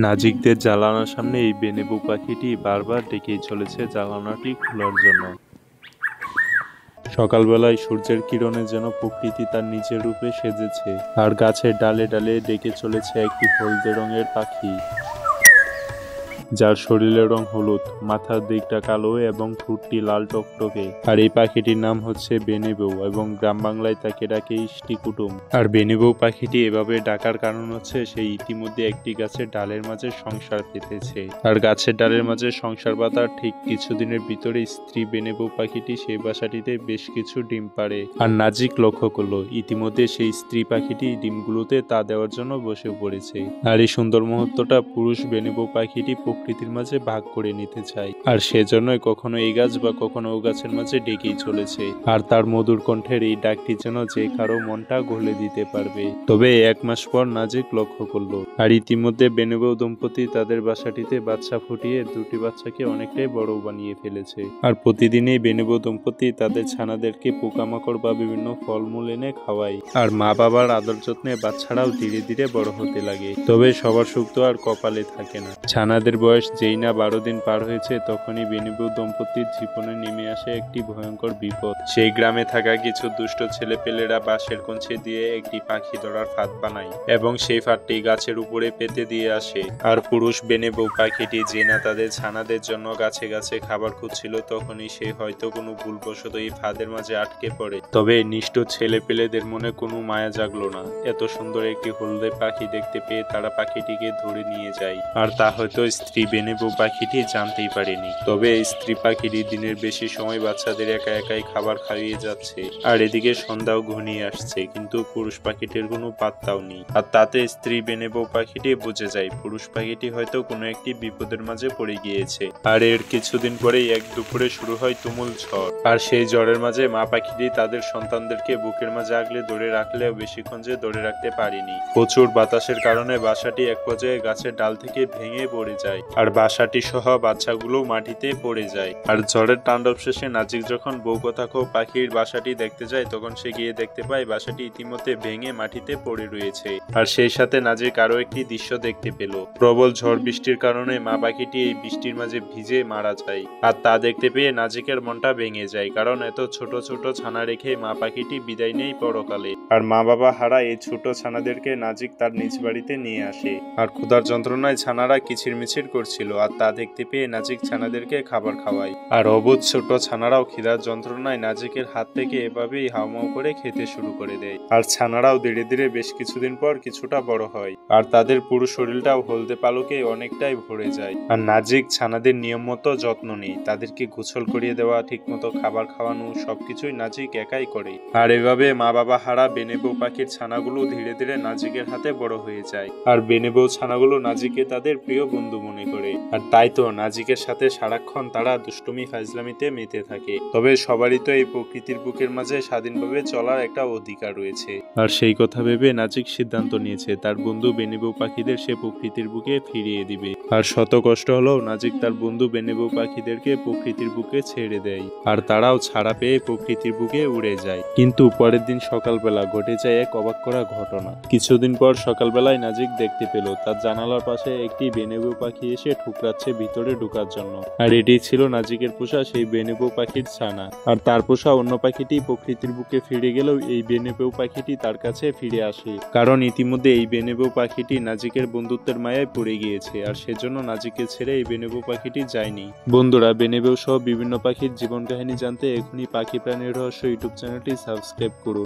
নাজিকদের জানালার সামনে এই বেনেবু পাখিটি বারবার ডেকেই চলেছে জানালাটি খোলার জন্য। সকালবেলায় সূর্যের কিরণে যেন প্রকৃতি তার নিজের রূপে সেজেছে, আর গাছের ডালে ডালে ডেকে চলেছে একটি হলদে রঙের পাখি, যার শরীরের রং হলুদ, মাথার দিকটা কালো এবং ঠোঁটটি লাল টকটকে। আর এই পাখিটির নাম হচ্ছে বেনেবউ এবং গ্রাম বাংলায় তাকে ডাকে ইষ্টি কুটুম। আর বেনেবউ পাখিটি এভাবে ডাকার কারণ হচ্ছে সে ইতিমধ্যে একটি গাছের ডালের মাঝে সংসার পেতেছে। আর গাছের ডালের মাঝে সংসার পাতার ঠিক কিছুদিনের ভিতরে স্ত্রী বেনেবউ পাখিটি সেই বাসাটিতে বেশ কিছু ডিম পাড়ে। আর নাজিক লক্ষ্য করলো ইতিমধ্যে সেই স্ত্রী পাখিটি ডিমগুলোতে তা দেওয়ার জন্য বসে পড়েছে। আর এই সুন্দর মুহূর্তটা পুরুষ বেনেবউ পাখিটি প্রকৃতির মাঝে ভাগ করে নিতে চায়, আর সেজন্যই কখনো এই গাছ বা কখনো ও গাছের মাঝে ডেকেই চলেছে। আর তার মধুর কণ্ঠের এই ডাকটি যেন যে কারো মনটা গলে দিতে পারবে। তবে 1 মাস পর নাজিক লক্ষ্য করলো আর ইতিমধ্যে বেনেবউ দম্পতি তাদের বাসাটিতে বাচ্চা ফুটিয়ে দুটি বাচ্চাকে অনেকটাই বড় বানিয়ে ফেলেছে। আর প্রতিদিনই বেনেবউ দম্পতি তাদের ছানাদেরকে পোকামাকড় বা বিভিন্ন ফলমূল এনে খাওয়ায়। আর মা বাবার আদর যত্নে বাচ্চারাও ধীরে ধীরে বড় হতে লাগে। তবে সবার সুখ তো আর কপালে থাকে না। ছানাদের বয়স যেই না 12 দিন পার হয়েছে তখনই বেনেবউ দম্পতির জীবনে নেমে আসে একটি ভয়ঙ্কর বিপদ। সেই গ্রামে থাকা কিছু দুষ্ট ছেলেপেলেরা বাঁশের কঞ্চি দিয়ে একটি পাখি ধরার ফাঁদ বানায় এবং সেই ফাঁদটি গাছের উপরে পেতে দিয়ে আসে। আর পুরুষ বেনেবউ পাখিটি যে না তাদের ছানাদের জন্য গাছে গাছে খাবার খুঁজছিল তখনই সে হয়তো কোনো ভুলবশত এই ফাঁদের মাঝে আটকে পড়ে। তবে নিষ্ঠুর ছেলেপেলেদের মনে কোনো মায়া জাগলো না। এত সুন্দর একটি হলদে পাখি দেখতে পেয়ে তারা পাখিটিকে ধরে নিয়ে যায়। আর তা হয়তো স্ত্রী বেনেবউ পাখিটি জানতেই পারেনি। তবে স্ত্রী পাখিটি দিনের বেশি সময় বাচ্চাদের একা একাই খাবার খাইয়ে যাচ্ছে। আর এদিকে সন্ধ্যাও ঘনিয়ে আসছে, কিন্তু পুরুষ পাখিটির কোনো পাত্তাও নেই। আর তাতে স্ত্রী বেনেবউ পাখিটি বুঝে যায় পুরুষ পাখিটি হয়তো কোনো একটি বিপদের মাঝে পড়ে গিয়েছে। আর এর কিছুদিন পরেই এক দুপুরে শুরু হয় তুমুল ঝড়। আর সেই ঝড়ের মাঝে মা পাখিটি তাদের সন্তানদেরকে বুকের মাঝে আগলে ধরে রাখলেও বেশিক্ষণ যে ধরে রাখতে পারেনি। প্রচুর বাতাসের কারণে বাসাটি এক পর্যায়ে গাছের ডাল থেকে ভেঙে পড়ে যায়, আর বাসাটি সহ বাচ্চাগুলো মাটিতে পড়ে যায়। আর ঝড়ের তাণ্ডব শেষে নাজিক যখন বউকথাকো পাখির বাসাটি দেখতে যায় তখন সে গিয়ে দেখতে পায় বাসাটি ইতিমধ্যে ভেঙে মাটিতে পড়ে রয়েছে। আর সেই সাথে নাজিক আরো একটি দৃশ্য দেখতে পেল। প্রবল ঝড় বৃষ্টির কারণে মা পাখিটি এই বৃষ্টির মাঝে ভিজে মারা যায়। আর তা দেখতে পেয়ে নাজিকের মনটা ভেঙে যায়, কারণ এত ছোট ছোট ছানা রেখে মা পাখিটি বিদায় নেই পরকালে। আর মা বাবা হারা এই ছোট ছানাদেরকে নাজিক তার নিজ বাড়িতে নিয়ে আসে। আর ক্ষুধার যন্ত্রণায় ছানারা কিচিরমিচির করছিল, আর তা দেখতে পেয়ে নাজিক ছানাদেরকে খাবার খাওয়ায়। আর অবুঝ ছোট ছানারাও খিদার যন্ত্রণায় নাজিকের হাত থেকে এভাবেই হাউমাউ করে খেতে শুরু করে দেয়। আর ছানারাও ধীরে ধীরে বেশ কিছুদিন পর কিছুটা বড় হয়, আর তাদের পুরো শরীরটাও হলদে পালকে অনেকটাই ভরে যায়। আর নাজিক ছানাদের নিয়ম মতো যত্ন নেই, তাদেরকে গোসল করিয়ে দেওয়া, ঠিক মতো খাবার খাওয়ানো, সবকিছুই নাজিক একাই করে। আর এভাবে মা বাবা হারা বেনেবউ পাখির ছানাগুলো ধীরে ধীরে নাজিকের হাতে বড় হয়ে যায়। আর বেনেবউ ছানাগুলো নাজিকে তাদের প্রিয় বন্ধু মনে করে। আর তাই তো নাজিকের সাথে সারাক্ষণ তারা দুষ্টুমি ফাজলামিতে মেতে থাকে। তবে সবারই তো এই প্রকৃতির বুকের মাঝে স্বাধীনভাবে চলার একটা অধিকার রয়েছে। আর সেই কথা ভেবে নাজিক সিদ্ধান্ত নিয়েছে তার বন্ধু বেনেবউ পাখিদের সে প্রকৃতির বুকে ফিরিয়ে দিবে। আর শত কষ্ট হলেও নাজিক তার বন্ধু বেনেবউ পাখিদেরকে প্রকৃতির বুকে ছেড়ে দেয়, আর তারাও ছাড়া পেয়ে প্রকৃতির বুকে উড়ে যায়। কিন্তু পরের দিন সকালবেলা ঘটে যায় এক অবাক করা ঘটনা। কিছুদিন পর সকালবেলায় নাজিক দেখতে পেল তার জানালার পাশে একটি বেনেবউ পাখি এসে ঠুকরাচ্ছে ভিতরে ঢোকার জন্য। আর এটি ছিল নাজিকের পোষা সেই বেনেবউ পাখির ছানা। আর তার পোষা অন্য পাখিটি প্রকৃতির বুকে ফিরে গেলেও এই বেনেবউ পাখিটি তার কাছে ফিরে আসে, কারণ ইতিমধ্যে এই বেনেবউ পাখিটি নাজিকের বন্ধুত্বের মায়ায় পড়ে গিয়েছে। আর সেজন্য নাজিকে ছেড়ে এই বেনেবউ পাখিটি যায়নি। বন্ধুরা, বেনেবউ সহ বিভিন্ন পাখির জীবন কাহিনী জানতে এখনই পাখি প্রাণীর রহস্য ইউটিউব চ্যানেলটি সাবস্ক্রাইব করুন।